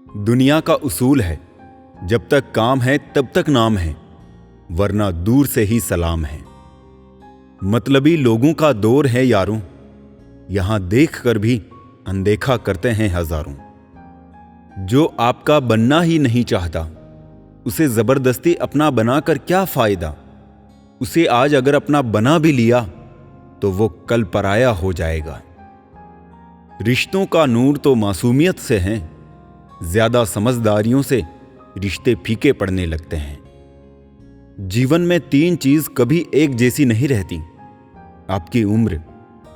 दुनिया का उसूल है, जब तक काम है तब तक नाम है, वरना दूर से ही सलाम है। मतलबी लोगों का दौर है यारों, यहां देख कर भी अनदेखा करते हैं हजारों। जो आपका बनना ही नहीं चाहता, उसे जबरदस्ती अपना बनाकर क्या फायदा। उसे आज अगर अपना बना भी लिया तो वो कल पराया हो जाएगा। रिश्तों का नूर तो मासूमियत से है, ज्यादा समझदारियों से रिश्ते फीके पड़ने लगते हैं। जीवन में 3 चीज कभी एक जैसी नहीं रहती, आपकी उम्र,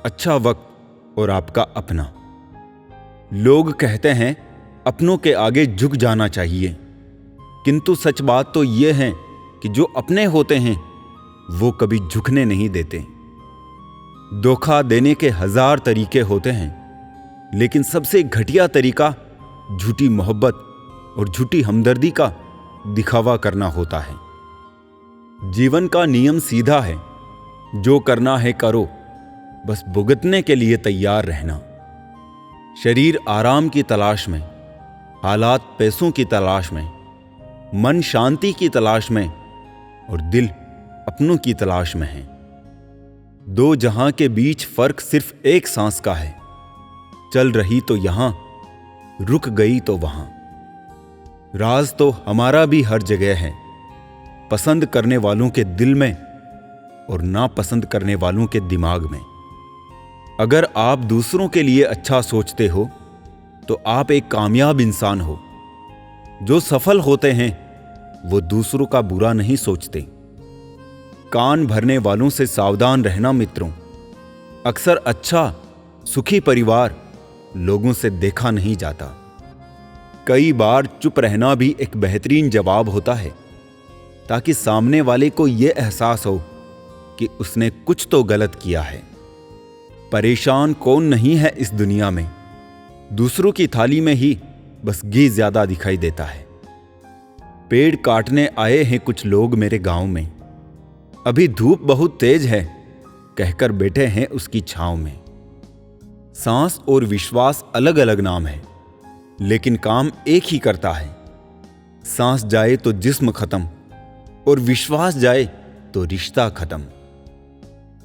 अच्छा वक्त और आपका अपना। लोग कहते हैं अपनों के आगे झुक जाना चाहिए, किंतु सच बात तो यह है कि जो अपने होते हैं वो कभी झुकने नहीं देते। धोखा देने के 1000 तरीके होते हैं, लेकिन सबसे घटिया तरीका झूठी मोहब्बत और झूठी हमदर्दी का दिखावा करना होता है। जीवन का नियम सीधा है, जो करना है करो, बस भुगतने के लिए तैयार रहना। शरीर आराम की तलाश में, हालात पैसों की तलाश में, मन शांति की तलाश में और दिल अपनों की तलाश में है। 2 जहां के बीच फर्क सिर्फ एक सांस का है, चल रही तो यहां, रुक गई तो वहां। राज तो हमारा भी हर जगह है, पसंद करने वालों के दिल में और नापसंद करने वालों के दिमाग में। अगर आप दूसरों के लिए अच्छा सोचते हो तो आप एक कामयाब इंसान हो। जो सफल होते हैं वो दूसरों का बुरा नहीं सोचते। कान भरने वालों से सावधान रहना मित्रों। अक्सर अच्छा सुखी परिवार लोगों से देखा नहीं जाता। कई बार चुप रहना भी एक बेहतरीन जवाब होता है, ताकि सामने वाले को यह एहसास हो कि उसने कुछ तो गलत किया है। परेशान कौन नहीं है इस दुनिया में, दूसरों की थाली में ही बस घी ज्यादा दिखाई देता है। पेड़ काटने आए हैं कुछ लोग मेरे गांव में, अभी धूप बहुत तेज है कहकर बैठे हैं उसकी छांव में। सांस और विश्वास अलग अलग नाम है, लेकिन काम एक ही करता है। सांस जाए तो जिस्म खत्म और विश्वास जाए तो रिश्ता खत्म।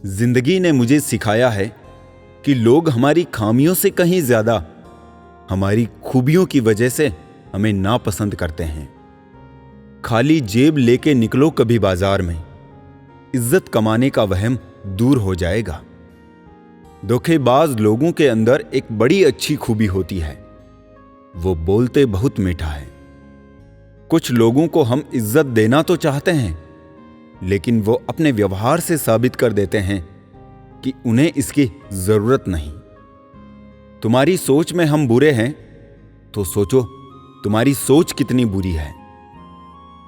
जिंदगी ने मुझे सिखाया है कि लोग हमारी खामियों से कहीं ज्यादा हमारी खूबियों की वजह से हमें नापसंद करते हैं। खाली जेब लेके निकलो कभी बाजार में, इज्जत कमाने का वहम दूर हो जाएगा। धोखेबाज लोगों के अंदर एक बड़ी अच्छी खूबी होती है, वो बोलते बहुत मीठा है। कुछ लोगों को हम इज्जत देना तो चाहते हैं, लेकिन वो अपने व्यवहार से साबित कर देते हैं कि उन्हें इसकी जरूरत नहीं। तुम्हारी सोच में हम बुरे हैं तो सोचो तुम्हारी सोच कितनी बुरी है।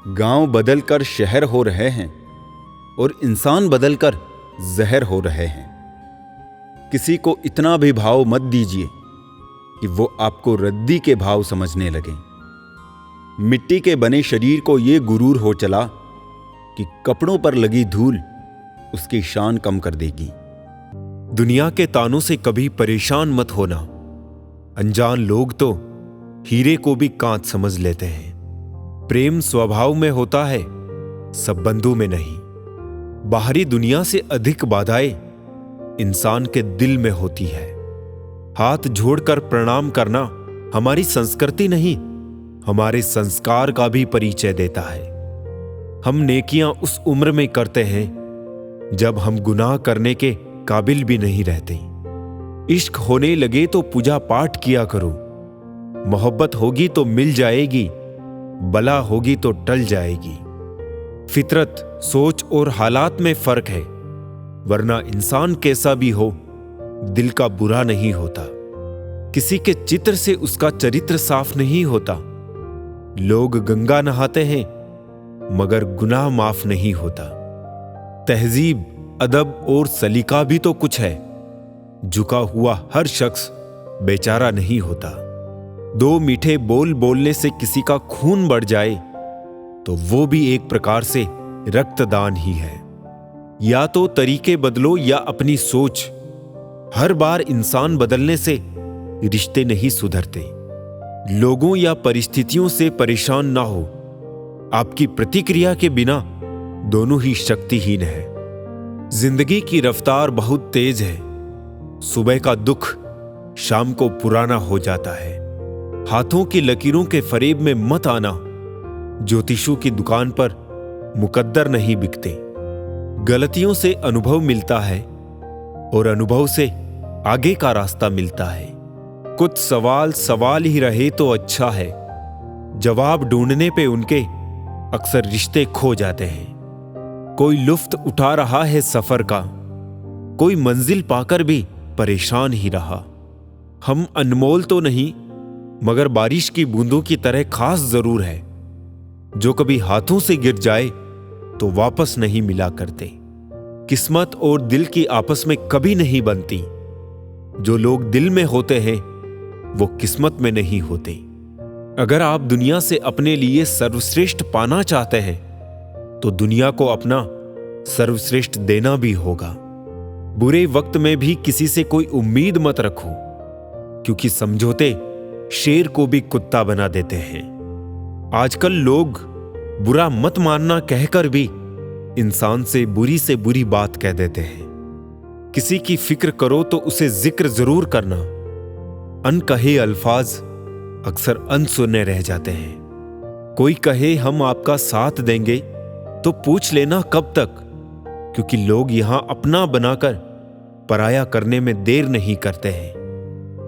गांव बदलकर शहर हो रहे हैं और इंसान बदलकर जहर हो रहे हैं। किसी को इतना भी भाव मत दीजिए कि वो आपको रद्दी के भाव समझने लगे। मिट्टी के बने शरीर को ये गुरूर हो चला कि कपड़ों पर लगी धूल उसकी शान कम कर देगी। दुनिया के तानों से कभी परेशान मत होना। अनजान लोग तो हीरे को भी कांच समझ लेते हैं। प्रेम स्वभाव में होता है, संबंधों में नहीं। बाहरी दुनिया से अधिक बाधाएं इंसान के दिल में होती है। हाथ जोड़कर प्रणाम करना हमारी संस्कृति नहीं, हमारे संस्कार का भी परिचय देता है। हम नेकियां उस उम्र में करते हैं जब हम गुनाह करने के काबिल भी नहीं रहते। इश्क होने लगे तो पूजा पाठ किया करो। मोहब्बत होगी तो मिल जाएगी, बला होगी तो टल जाएगी। फितरत, सोच और हालात में फर्क है, वरना इंसान कैसा भी हो दिल का बुरा नहीं होता। किसी के चित्र से उसका चरित्र साफ नहीं होता। लोग गंगा नहाते हैं मगर गुनाह माफ नहीं होता। तहजीब, अदब और सलीका भी तो कुछ है। झुका हुआ हर शख्स बेचारा नहीं होता। 2 मीठे बोल बोलने से किसी का खून बढ़ जाए तो वो भी एक प्रकार से रक्तदान ही है। या तो तरीके बदलो या अपनी सोच। हर बार इंसान बदलने से रिश्ते नहीं सुधरते। लोगों या परिस्थितियों से परेशान ना हो। आपकी प्रतिक्रिया के बिना दोनों ही शक्तिहीन है। जिंदगी की रफ्तार बहुत तेज है। सुबह का दुख शाम को पुराना हो जाता है। हाथों की लकीरों के फरेब में मत आना। ज्योतिषों की दुकान पर मुकद्दर नहीं बिकते। गलतियों से अनुभव मिलता है और अनुभव से आगे का रास्ता मिलता है। कुछ सवाल सवाल ही रहे तो अच्छा है। जवाब ढूंढने पे उनके अक्सर रिश्ते खो जाते हैं। कोई लुफ्त उठा रहा है सफर का, कोई मंजिल पाकर भी परेशान ही रहा। हम अनमोल तो नहीं, मगर बारिश की बूंदों की तरह खास जरूर है। जो कभी हाथों से गिर जाए तो वापस नहीं मिला करते। किस्मत और दिल की आपस में कभी नहीं बनती। जो लोग दिल में होते हैं वो किस्मत में नहीं होते। अगर आप दुनिया से अपने लिए सर्वश्रेष्ठ पाना चाहते हैं तो दुनिया को अपना सर्वश्रेष्ठ देना भी होगा। बुरे वक्त में भी किसी से कोई उम्मीद मत रखो, क्योंकि समझौते शेर को भी कुत्ता बना देते हैं। आजकल लोग बुरा मत मानना कहकर भी इंसान से बुरी बात कह देते हैं। किसी की फिक्र करो तो उसे जिक्र जरूर करना। अनकहे अल्फाज अक्सर अनसुने रह जाते हैं। कोई कहे हम आपका साथ देंगे तो पूछ लेना कब तक, क्योंकि लोग यहां अपना बनाकर पराया करने में देर नहीं करते हैं।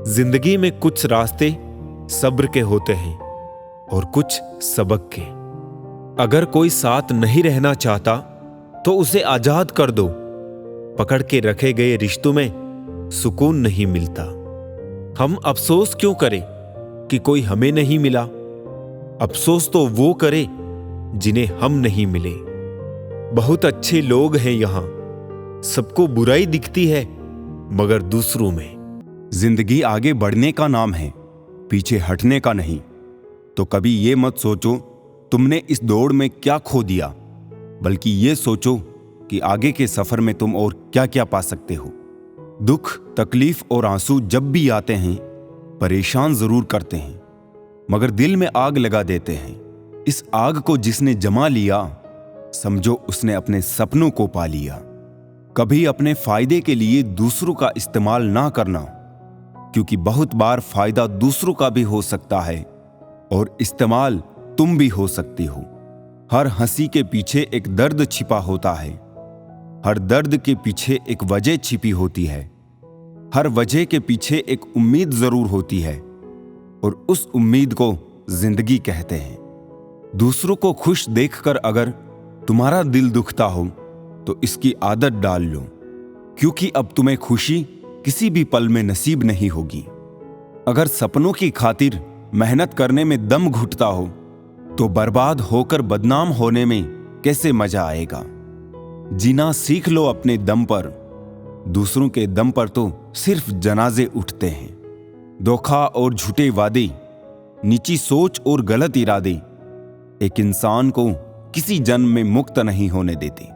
जिंदगी में कुछ रास्ते सब्र के होते हैं और कुछ सबक के। अगर कोई साथ नहीं रहना चाहता तो उसे आजाद कर दो। पकड़ के रखे गए रिश्तों में सुकून नहीं मिलता। हम अफसोस क्यों करें कि कोई हमें नहीं मिला। अफसोस तो वो करे जिन्हें हम नहीं मिले। बहुत अच्छे लोग हैं यहां, सबको बुराई दिखती है मगर दूसरों में। जिंदगी आगे बढ़ने का नाम है, पीछे हटने का नहीं। तो कभी ये मत सोचो तुमने इस दौड़ में क्या खो दिया, बल्कि ये सोचो कि आगे के सफर में तुम और क्या क्या पा सकते हो। दुख, तकलीफ और आंसू जब भी आते हैं परेशान जरूर करते हैं, मगर दिल में आग लगा देते हैं। इस आग को जिसने जमा लिया समझो उसने अपने सपनों को पा लिया। कभी अपने फायदे के लिए दूसरों का इस्तेमाल ना करना, क्योंकि बहुत बार फायदा दूसरों का भी हो सकता है और इस्तेमाल तुम भी हो सकती हो। हर हंसी के पीछे एक दर्द छिपा होता है। हर दर्द के पीछे एक वजह छिपी होती है। हर वजह के पीछे एक उम्मीद जरूर होती है और उस उम्मीद को जिंदगी कहते हैं। दूसरों को खुश देखकर अगर तुम्हारा दिल दुखता हो तो इसकी आदत डाल लो, क्योंकि अब तुम्हें खुशी किसी भी पल में नसीब नहीं होगी। अगर सपनों की खातिर मेहनत करने में दम घुटता हो तो बर्बाद होकर बदनाम होने में कैसे मजा आएगा। जीना सीख लो अपने दम पर, दूसरों के दम पर तो सिर्फ जनाजे उठते हैं। धोखा और झूठे वादे, नीची सोच और गलत इरादे एक इंसान को किसी जन्म में मुक्त नहीं होने देते।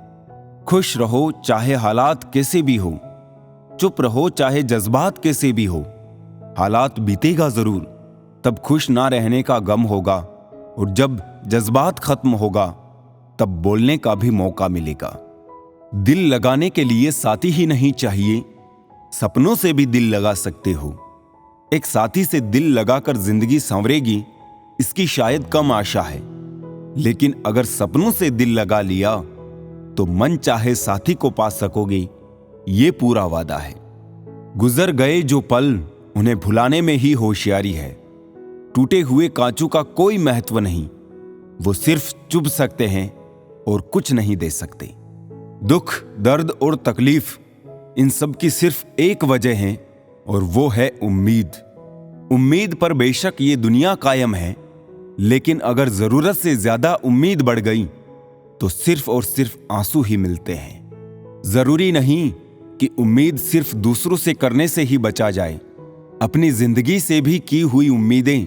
खुश रहो चाहे हालात कैसे भी हो, चुप रहो चाहे जज्बात कैसे भी हो। हालात बीतेगा जरूर, तब खुश ना रहने का गम होगा, और जब जज्बात खत्म होगा तब बोलने का भी मौका मिलेगा। दिल लगाने के लिए साथी ही नहीं चाहिए, सपनों से भी दिल लगा सकते हो। एक साथी से दिल लगाकर जिंदगी संवरेगी, इसकी शायद कम आशा है, लेकिन अगर सपनों से दिल लगा लिया तो मन चाहे साथी को पा सकोगे, ये पूरा वादा है। गुजर गए जो पल उन्हें भुलाने में ही होशियारी है। टूटे हुए कांचों का कोई महत्व नहीं, वो सिर्फ चुभ सकते हैं और कुछ नहीं दे सकते। दुख, दर्द और तकलीफ, इन सब की सिर्फ एक वजह है और वो है उम्मीद। उम्मीद पर बेशक ये दुनिया कायम है, लेकिन अगर जरूरत से ज्यादा उम्मीद बढ़ गई तो सिर्फ और सिर्फ आंसू ही मिलते हैं। जरूरी नहीं कि उम्मीद सिर्फ दूसरों से करने से ही बचा जाए। अपनी जिंदगी से भी की हुई उम्मीदें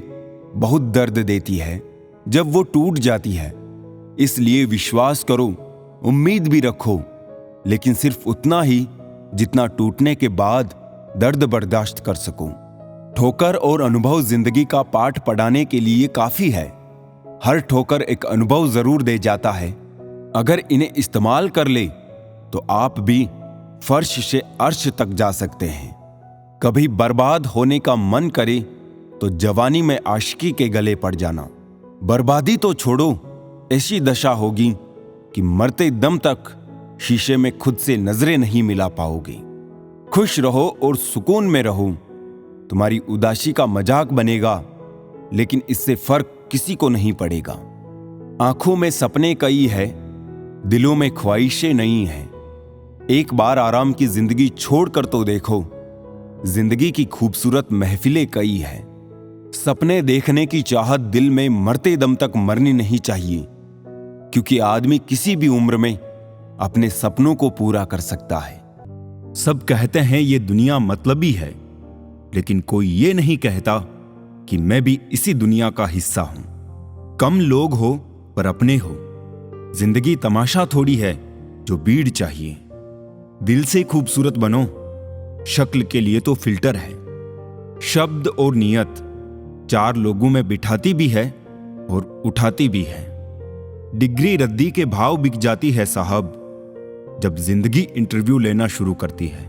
बहुत दर्द देती है जब वो टूट जाती है। इसलिए विश्वास करो, उम्मीद भी रखो, लेकिन सिर्फ उतना ही जितना टूटने के बाद दर्द बर्दाश्त कर सको। ठोकर और अनुभव जिंदगी का पाठ पढ़ाने के लिए काफी है। हर ठोकर एक अनुभव जरूर दे जाता है। अगर इन्हें इस्तेमाल कर ले तो आप भी फर्श से अर्श तक जा सकते हैं। कभी बर्बाद होने का मन करे तो जवानी में आशिकी के गले पड़ जाना। बर्बादी तो छोड़ो, ऐसी दशा होगी कि मरते दम तक शीशे में खुद से नजरें नहीं मिला पाओगे। खुश रहो और सुकून में रहो। तुम्हारी उदासी का मजाक बनेगा, लेकिन इससे फर्क किसी को नहीं पड़ेगा। आंखों में सपने कई है, दिलों में ख्वाहिशें नहीं हैं। एक बार आराम की जिंदगी छोड़कर तो देखो, जिंदगी की खूबसूरत महफिलें कई है। सपने देखने की चाहत दिल में मरते दम तक मरनी नहीं चाहिए, क्योंकि आदमी किसी भी उम्र में अपने सपनों को पूरा कर सकता है। सब कहते हैं ये दुनिया मतलबी है, लेकिन कोई ये नहीं कहता कि मैं भी इसी दुनिया का हिस्सा हूं। कम लोग हो पर अपने हो। जिंदगी तमाशा थोड़ी है जो भीड़ चाहिए। दिल से खूबसूरत बनो, शक्ल के लिए तो फिल्टर है। शब्द और नियत चार लोगों में बिठाती भी है और उठाती भी है। डिग्री रद्दी के भाव बिक जाती है साहब, जब जिंदगी इंटरव्यू लेना शुरू करती है।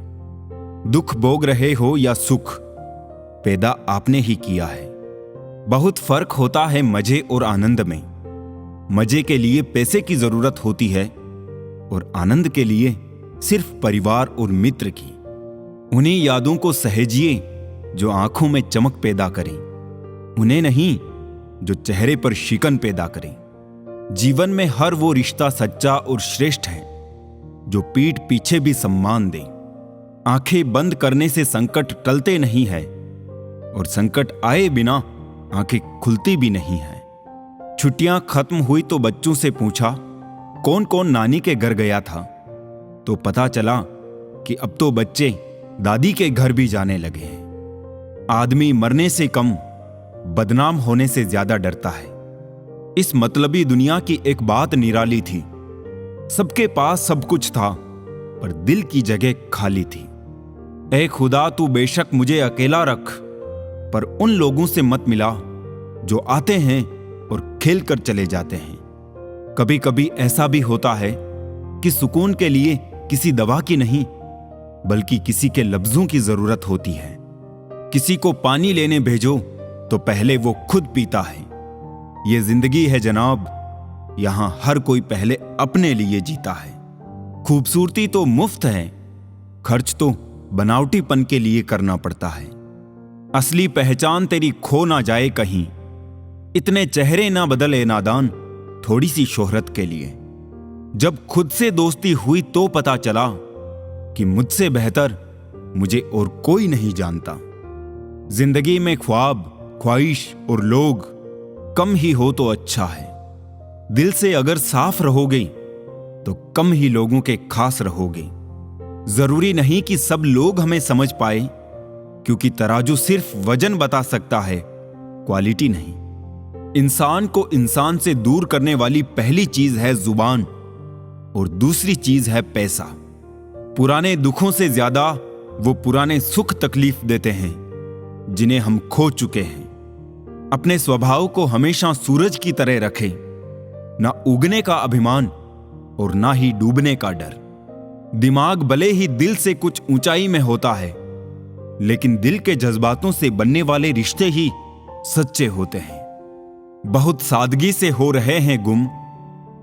दुख भोग रहे हो या सुख, पैदा आपने ही किया है। बहुत फर्क होता है मजे और आनंद में। मजे के लिए पैसे की जरूरत होती है और आनंद के लिए सिर्फ परिवार और मित्र की। उन्हीं यादों को सहेजिए जो आंखों में चमक पैदा करें, उन्हें नहीं जो चेहरे पर शिकन पैदा करें। जीवन में हर वो रिश्ता सच्चा और श्रेष्ठ है जो पीठ पीछे भी सम्मान दे। आंखें बंद करने से संकट टलते नहीं है और संकट आए बिना आंखें खुलती भी नहीं है। छुट्टियां खत्म हुई तो बच्चों से पूछा कौन कौन नानी के घर गया था, तो पता चला कि अब तो बच्चे दादी के घर भी जाने लगे हैं। आदमी मरने से कम बदनाम होने से ज्यादा डरता है। इस मतलबी दुनिया की एक बात निराली थी। सबके पास सब कुछ था, पर दिल की जगह खाली थी। ऐ खुदा तू बेशक मुझे अकेला रख, पर उन लोगों से मत मिला जो आते हैं और खेल कर चले जाते हैं। कभी कभी ऐसा भी होता है कि सुकून के लिए किसी दवा की नहीं, बल्कि किसी के लफ्जों की जरूरत होती है। किसी को पानी लेने भेजो तो पहले वो खुद पीता है। ये जिंदगी है जनाब, यहां हर कोई पहले अपने लिए जीता है। खूबसूरती तो मुफ्त है, खर्च तो बनावटीपन के लिए करना पड़ता है। असली पहचान तेरी खो ना जाए कहीं, इतने चेहरे ना बदले नादान थोड़ी सी शोहरत के लिए। जब खुद से दोस्ती हुई तो पता चला कि मुझसे बेहतर मुझे और कोई नहीं जानता। जिंदगी में ख्वाब, ख्वाहिश और लोग कम ही हो तो अच्छा है। दिल से अगर साफ रहोगे तो कम ही लोगों के खास रहोगे। जरूरी नहीं कि सब लोग हमें समझ पाए, क्योंकि तराजू सिर्फ वजन बता सकता है, क्वालिटी नहीं। इंसान को इंसान से दूर करने वाली पहली चीज है जुबान और दूसरी चीज है पैसा। पुराने दुखों से ज्यादा वो पुराने सुख तकलीफ देते हैं जिन्हें हम खो चुके हैं। अपने स्वभाव को हमेशा सूरज की तरह रखें, ना उगने का अभिमान और ना ही डूबने का डर। दिमाग भले ही दिल से कुछ ऊंचाई में होता है, लेकिन दिल के जज्बातों से बनने वाले रिश्ते ही सच्चे होते हैं। बहुत सादगी से हो रहे हैं गुम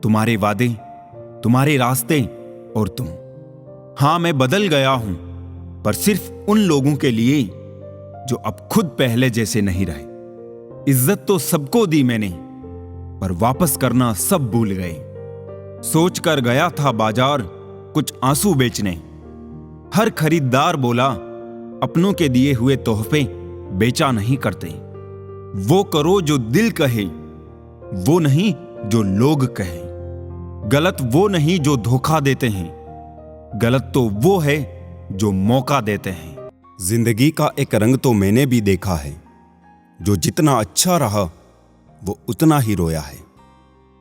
तुम्हारे वादे, तुम्हारे रास्ते और तुम। हां, मैं बदल गया हूं, पर सिर्फ उन लोगों के लिए जो अब खुद पहले जैसे नहीं रहे। इज्जत तो सबको दी मैंने, पर वापस करना सब भूल गए। सोच कर गया था बाजार कुछ आंसू बेचने। हर खरीदार बोला अपनों के दिए हुए तोहफे बेचा नहीं करते। वो करो जो दिल कहे, वो नहीं जो लोग कहे। गलत वो नहीं जो धोखा देते हैं, गलत तो वो है जो मौका देते हैं। जिंदगी का एक रंग तो मैंने भी देखा है, जो जितना अच्छा रहा वो उतना ही रोया है।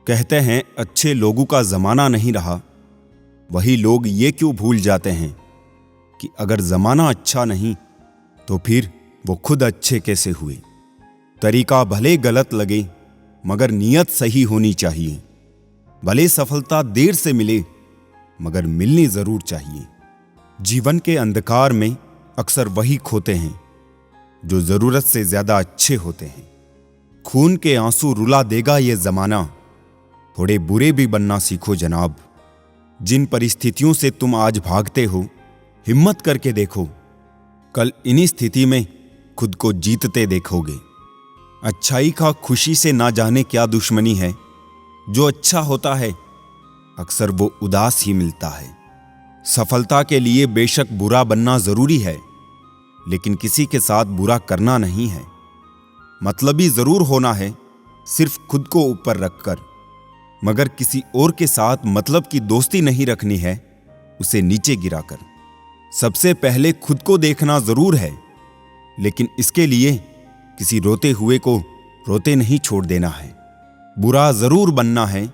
कहते हैं अच्छे लोगों का जमाना नहीं रहा, वही लोग ये क्यों भूल जाते हैं कि अगर जमाना अच्छा नहीं तो फिर वो खुद अच्छे कैसे हुए। तरीका भले गलत लगे मगर नीयत सही होनी चाहिए। भले सफलता देर से मिले मगर मिलनी जरूर चाहिए। जीवन के अंधकार में अक्सर वही खोते हैं जो जरूरत से ज्यादा अच्छे होते हैं। खून के आंसू रुला देगा ये जमाना, थोड़े बुरे भी बनना सीखो जनाब। जिन परिस्थितियों से तुम आज भागते हो, हिम्मत करके देखो, कल इन्हीं स्थिति में खुद को जीतते देखोगे। अच्छाई का खुशी से ना जाने क्या दुश्मनी है। जो अच्छा होता है अक्सर वो उदास ही मिलता है। सफलता के लिए बेशक बुरा बनना जरूरी है, लेकिन किसी के साथ बुरा करना नहीं है। मतलबी जरूर होना है, सिर्फ खुद को ऊपर रखकर, मगर किसी और के साथ मतलब की दोस्ती नहीं रखनी है, उसे नीचे गिराकर। सबसे पहले खुद को देखना जरूर है, लेकिन इसके लिए किसी रोते हुए को रोते नहीं छोड़ देना है। बुरा जरूर बनना है,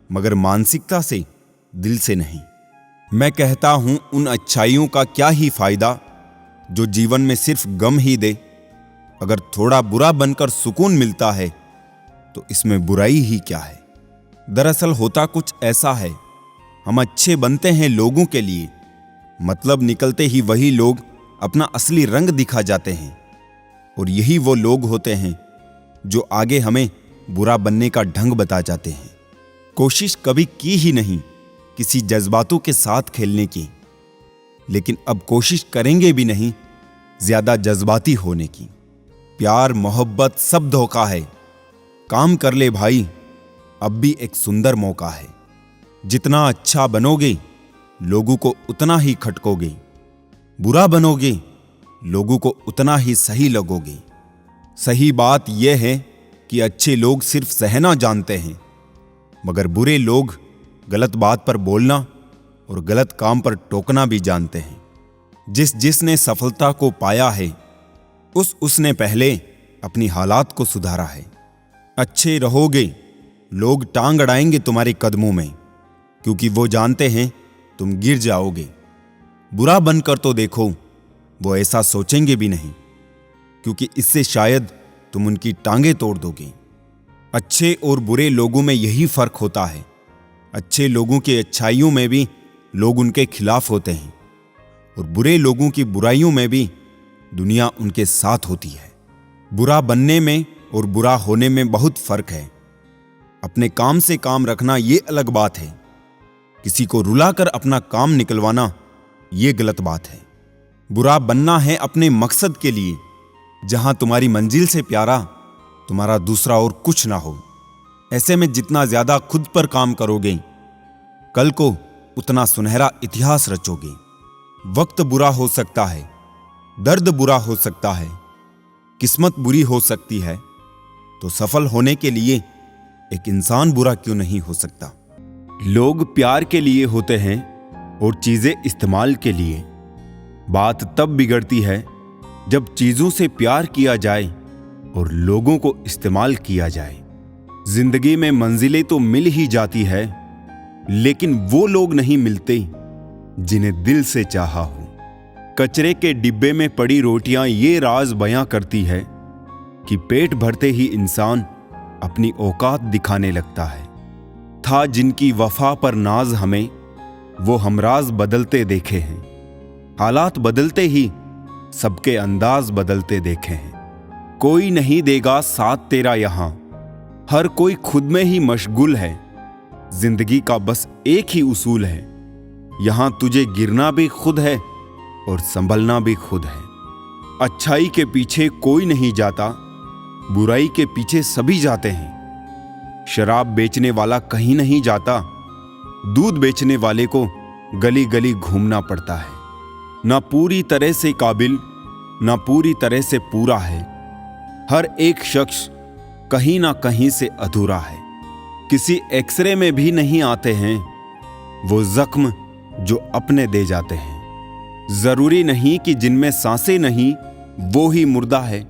मगर मानसिकता से, दिल से नहीं। मैं कहता हूं उन अच्छाइयों का क्या ही फायदा जो जीवन में सिर्फ गम ही दे। अगर थोड़ा बुरा बनकर सुकून मिलता है तो इसमें बुराई ही क्या है। दरअसल होता कुछ ऐसा है, हम अच्छे बनते हैं लोगों के लिए, मतलब निकलते ही वही लोग अपना असली रंग दिखा जाते हैं, और यही वो लोग होते हैं जो आगे हमें बुरा बनने का ढंग बता जाते हैं। कोशिश कभी की ही नहीं किसी जज्बातों के साथ खेलने की, लेकिन अब कोशिश करेंगे भी नहीं ज्यादा जज्बाती होने की। प्यार मोहब्बत सब धोखा है, काम कर ले भाई, अब भी एक सुंदर मौका है। जितना अच्छा बनोगे लोगों को उतना ही खटकोगे, बुरा बनोगे लोगों को उतना ही सही लगोगे। सही बात यह है कि अच्छे लोग सिर्फ सहना जानते हैं, मगर बुरे लोग गलत बात पर बोलना और गलत काम पर टोकना भी जानते हैं। जिसने सफलता को पाया है उसने पहले अपनी हालात को सुधारा है। अच्छे रहोगे लोग टांग अड़ाएंगे तुम्हारे कदमों में, क्योंकि वो जानते हैं तुम गिर जाओगे। बुरा बनकर तो देखो, वो ऐसा सोचेंगे भी नहीं, क्योंकि इससे शायद तुम उनकी टांगें तोड़ दोगे। अच्छे और बुरे लोगों में यही फर्क होता है। अच्छे लोगों की अच्छाइयों में भी लोग उनके खिलाफ होते हैं, और बुरे लोगों की बुराइयों में भी दुनिया उनके साथ होती है। बुरा बनने में और बुरा होने में बहुत फर्क है। अपने काम से काम रखना ये अलग बात है, किसी को रुलाकर अपना काम निकलवाना ये गलत बात है। बुरा बनना है अपने मकसद के लिए, जहां तुम्हारी मंजिल से प्यारा तुम्हारा दूसरा और कुछ ना हो। ऐसे में जितना ज्यादा खुद पर काम करोगे, कल को उतना सुनहरा इतिहास रचोगे। वक्त बुरा हो सकता है, दर्द बुरा हो सकता है, किस्मत बुरी हो सकती है, तो सफल होने के लिए एक इंसान बुरा क्यों नहीं हो सकता। लोग प्यार के लिए होते हैं और चीजें इस्तेमाल के लिए। बात तब बिगड़ती है जब चीजों से प्यार किया जाए और लोगों को इस्तेमाल किया जाए। जिंदगी में मंजिलें तो मिल ही जाती है, लेकिन वो लोग नहीं मिलते जिन्हें दिल से चाहा हो। कचरे के डिब्बे में पड़ी रोटियां ये राज बयां करती है कि पेट भरते ही इंसान अपनी औकात दिखाने लगता है। था जिनकी वफा पर नाज हमें, वो हमराज बदलते देखे हैं। हालात बदलते ही सबके अंदाज बदलते देखे हैं। कोई नहीं देगा साथ तेरा यहां, हर कोई खुद में ही मशगूल है। जिंदगी का बस एक ही उसूल है, यहां तुझे गिरना भी खुद है और संभलना भी खुद है। अच्छाई के पीछे कोई नहीं जाता, बुराई के पीछे सभी जाते हैं। शराब बेचने वाला कहीं नहीं जाता, दूध बेचने वाले को गली गली घूमना पड़ता है। ना पूरी तरह से काबिल, ना पूरी तरह से पूरा है। हर एक शख्स कहीं ना कहीं से अधूरा है। किसी एक्सरे में भी नहीं आते हैं वो जख्म जो अपने दे जाते हैं। जरूरी नहीं कि जिनमें सांसें नहीं वो ही मुर्दा है,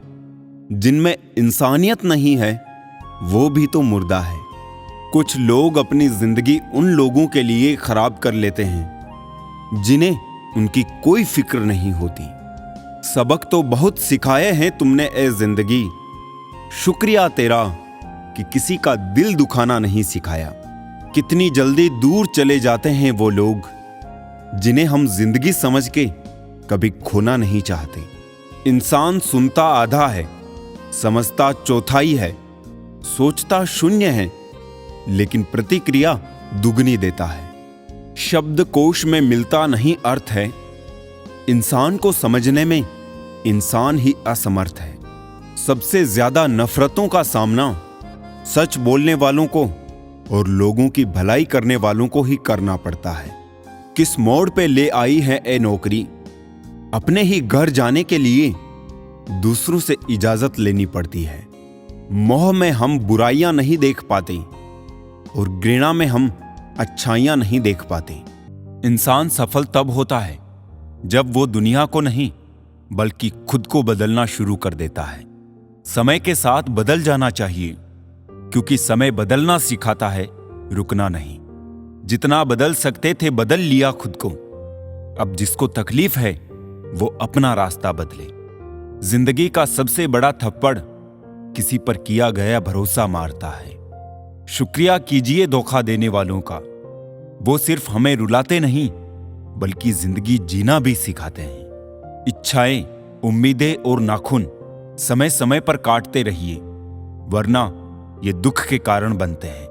जिनमें इंसानियत नहीं है वो भी तो मुर्दा है। कुछ लोग अपनी जिंदगी उन लोगों के लिए खराब कर लेते हैं जिन्हें उनकी कोई फिक्र नहीं होती। सबक तो बहुत सिखाए हैं तुमने ए जिंदगी, शुक्रिया तेरा कि किसी का दिल दुखाना नहीं सिखाया। कितनी जल्दी दूर चले जाते हैं वो लोग जिन्हें हम जिंदगी समझ के कभी खोना नहीं चाहते। इंसान सुनता आधा है, समझता चौथाई है, सोचता शून्य है, लेकिन प्रतिक्रिया दुगनी देता है। शब्दकोश में मिलता नहीं अर्थ है, इंसान को समझने में इंसान ही असमर्थ है। सबसे ज्यादा नफरतों का सामना सच बोलने वालों को और लोगों की भलाई करने वालों को ही करना पड़ता है। किस मोड़ पे ले आई है ए नौकरी, अपने ही घर जाने के लिए दूसरों से इजाजत लेनी पड़ती है। मोह में हम बुराइयां नहीं देख पाते और घृणा में हम अच्छाइयां नहीं देख पाते। इंसान सफल तब होता है जब वो दुनिया को नहीं बल्कि खुद को बदलना शुरू कर देता है। समय के साथ बदल जाना चाहिए, क्योंकि समय बदलना सिखाता है, रुकना नहीं। जितना बदल सकते थे बदल लिया खुद को। अब जिसको तकलीफ है वो अपना रास्ता बदले। जिंदगी का सबसे बड़ा थप्पड़ किसी पर किया गया भरोसा मारता है। शुक्रिया कीजिए धोखा देने वालों का, वो सिर्फ हमें रुलाते नहीं बल्कि जिंदगी जीना भी सिखाते हैं। इच्छाएं, उम्मीदें और नाखून समय समय पर काटते रहिए, वरना ये दुख के कारण बनते हैं।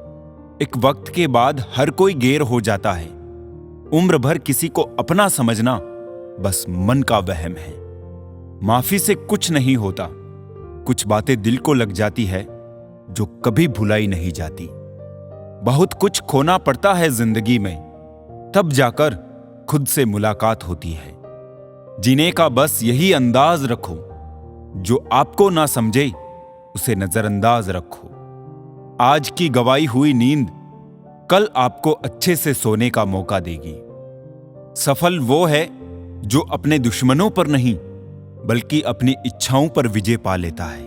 एक वक्त के बाद हर कोई गैर हो जाता है। उम्र भर किसी को अपना समझना बस मन का वहम है। माफी से कुछ नहीं होता, कुछ बातें दिल को लग जाती है जो कभी भुलाई नहीं जाती। बहुत कुछ खोना पड़ता है जिंदगी में, तब जाकर खुद से मुलाकात होती है। जीने का बस यही अंदाज रखो, जो आपको ना समझे उसे नजरअंदाज रखो। आज की गवाई हुई नींद कल आपको अच्छे से सोने का मौका देगी। सफल वो है जो अपने दुश्मनों पर नहीं बल्कि अपनी इच्छाओं पर विजय पा लेता है।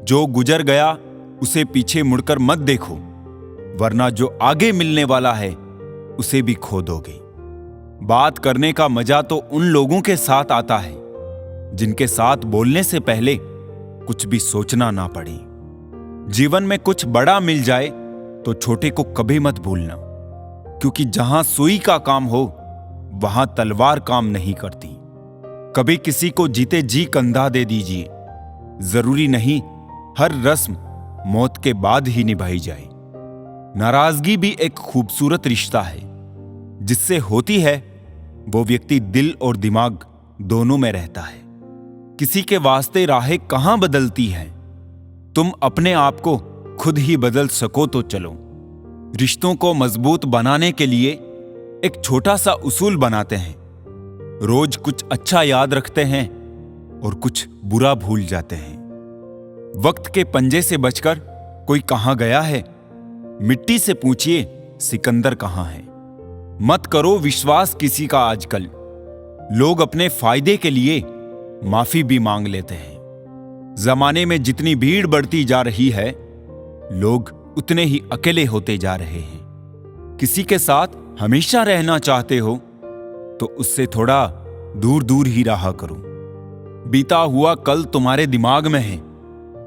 जो गुजर गया उसे पीछे मुड़कर मत देखो, वरना जो आगे मिलने वाला है उसे भी खो दोगे। बात करने का मजा तो उन लोगों के साथ आता है जिनके साथ बोलने से पहले कुछ भी सोचना ना पड़े। जीवन में कुछ बड़ा मिल जाए तो छोटे को कभी मत भूलना, क्योंकि जहां सुई का काम हो वहां तलवार काम नहीं करती। कभी किसी को जीते जी कंधा दे दीजिए, जरूरी नहीं हर रस्म मौत के बाद ही निभाई जाए। नाराजगी भी एक खूबसूरत रिश्ता है, जिससे होती है वो व्यक्ति दिल और दिमाग दोनों में रहता है। किसी के वास्ते राहें कहां बदलती हैं, तुम अपने आप को खुद ही बदल सको तो चलो। रिश्तों को मजबूत बनाने के लिए एक छोटा सा उसूल बनाते हैं। रोज कुछ अच्छा याद रखते हैं और कुछ बुरा भूल जाते हैं। वक्त के पंजे से बचकर कोई कहां गया है, मिट्टी से पूछिए सिकंदर कहां है। मत करो विश्वास किसी का आजकल, लोग अपने फायदे के लिए माफी भी मांग लेते हैं। जमाने में जितनी भीड़ बढ़ती जा रही है, लोग उतने ही अकेले होते जा रहे हैं। किसी के साथ हमेशा रहना चाहते हो तो उससे थोड़ा दूर दूर ही रहा करो। बीता हुआ कल तुम्हारे दिमाग में है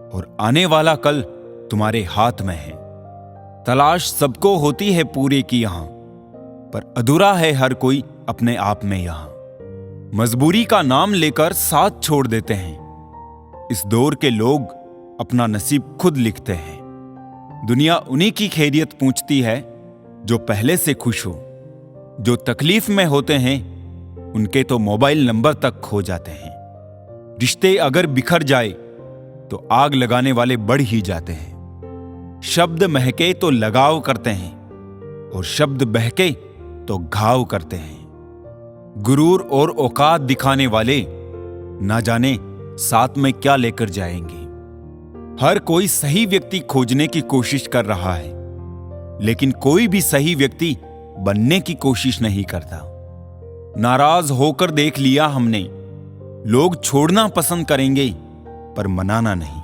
और आने वाला कल तुम्हारे हाथ में है। तलाश सबको होती है पूरे की यहां, पर अधूरा है हर कोई अपने आप में यहां। मजबूरी का नाम लेकर साथ छोड़ देते हैं। इस दौर के लोग अपना नसीब खुद लिखते हैं। दुनिया उन्हीं की खैरियत पूछती है जो पहले से खुश हो। जो तकलीफ में होते हैं उनके तो मोबाइल नंबर तक खो जाते हैं। रिश्ते अगर बिखर जाए तो आग लगाने वाले बढ़ ही जाते हैं। शब्द महके तो लगाव करते हैं और शब्द बहके तो घाव करते हैं। गुरूर और औकात दिखाने वाले ना जाने साथ में क्या लेकर जाएंगे। हर कोई सही व्यक्ति खोजने की कोशिश कर रहा है, लेकिन कोई भी सही व्यक्ति बनने की कोशिश नहीं करता। नाराज होकर देख लिया हमने, लोग छोड़ना पसंद करेंगे पर मनाना नहीं।